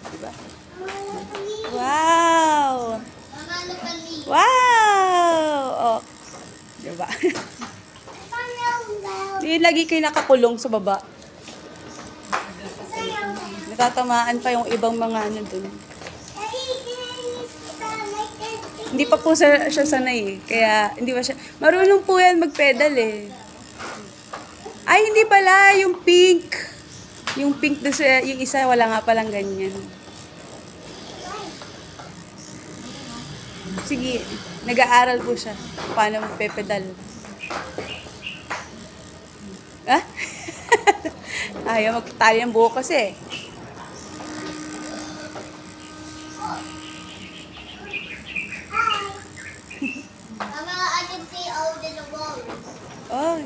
Diba? Wow! Wow! Oh. Diba? Di lagi kayo nakakulong sa baba. Natatamaan pa yung ibang mga ano dun. Hindi pa po siya sanay eh. Kaya hindi pa siya. Marunong po yan mag-pedal eh. Ay, hindi pala. Yung pink. Yung pink doon sa yung isa, wala nga palang ganyan. Sige, nag-aaral po siya. Paano magpe-pedal. Ha? Ayaw magtali ng buhok kasi. Mama, I can see all the walls. Oh.